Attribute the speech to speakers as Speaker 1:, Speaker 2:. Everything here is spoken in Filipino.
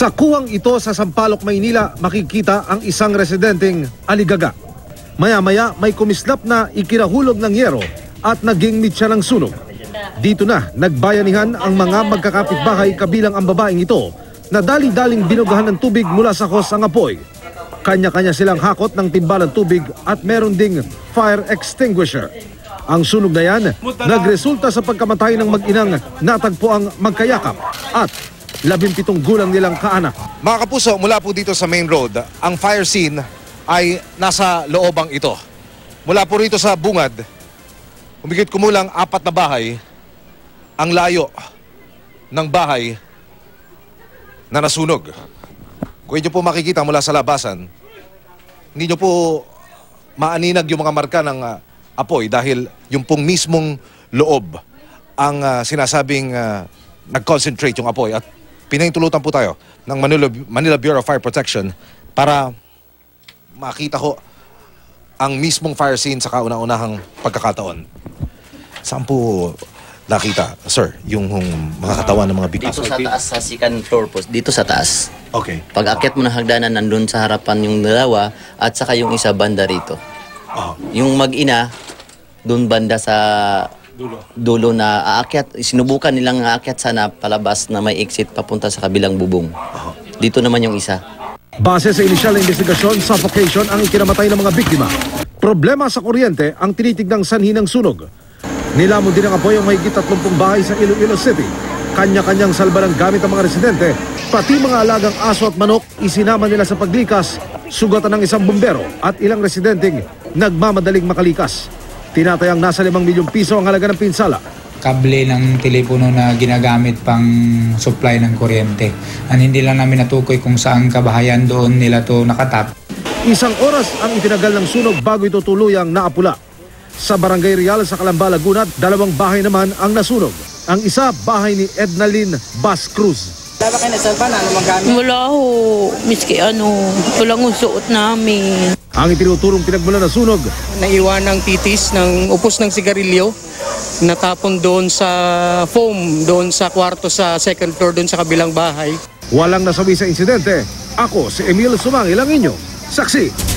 Speaker 1: Sa kuwang ito sa Sampaloc, Maynila, makikita ang isang residenteng aligaga. Maya-maya may kumislap na ikinahulog ng yero at naging mitya ng sunog. Dito na nagbayanihan ang mga magkakapitbahay kabilang ang babaeng ito na dali-daling binugahan ng tubig mula sa hose ang apoy. Kanya-kanya silang hakot ng timbalang tubig at meron ding fire extinguisher. Ang sunog na yan nagresulta sa pagkamatay ng mag-inang natagpo ang magkayakap at 17 gulang nilang kaanak.
Speaker 2: Mga kapuso, mula po dito sa main road, ang fire scene ay nasa loobang ito. Mula po rito sa bungad, humigit kumulang 4 na bahay ang layo ng bahay na nasunog. Kung inyo po makikita mula sa labasan, hindi nyo po maaninag yung mga marka ng apoy dahil yung pong mismong loob ang sinasabing nag-concentrate yung apoy. At pinahintulutan po tayo ng Manila Bureau of Fire Protection para makita ko ang mismong fire scene sa kauna-unahang pagkakataon. Saan po nakita, sir, yung mga katawan ng mga biktima?
Speaker 3: Dito sa taas, sa second floor po. Dito sa taas.
Speaker 2: Okay.
Speaker 3: Pag akyat mo ng hagdanan, nandun sa harapan yung dalawa at saka yung isa banda rito. Yung mag-ina, dun banda sa dulo na aakyat. Sinubukan nilang aakyat sana palabas na may exit papunta sa kabilang bubong. Dito naman yung isa.
Speaker 1: Base sa inisyal na investigasyon, suffocation ang ikinamatay ng mga biktima. Problema sa kuryente ang tinitignang sanhi ng sunog. Nilamon din ang apoy ang mahigit 30 bahay sa Iloilo City. Kanya-kanyang salba ng gamit ang mga residente, pati mga alagang aso at manok isinama nila sa paglikas, sugatan ng isang bumbero at ilang residenteng nagmamadaling makalikas. Tinatayang nasa 5 milyong piso ang halaga ng pinsala.
Speaker 4: Kable ng telepono na ginagamit pang supply ng kuryente. Hindi lang namin natukoy kung saan kabahayan doon nila to nakatap.
Speaker 1: Isang oras ang itinagal ng sunog bago ito tuluyang naapula. Sa Barangay Real sa Calamba, Laguna, 2 bahay naman ang nasunog. Ang isa, bahay ni Ednalyn Bas Cruz.
Speaker 5: Wala kayo nasalba na naman gamit?
Speaker 6: Wala ho. Miski walang suot namin.
Speaker 1: Ang itinuturong pinagmulan na sunog.
Speaker 5: Naiwan ng titis ng upos ng sigarilyo. Natapon doon sa foam, doon sa kwarto sa second floor, doon sa kabilang bahay.
Speaker 1: Walang nasawi sa insidente. Ako si Emil Sumangil, ang inyo saksi.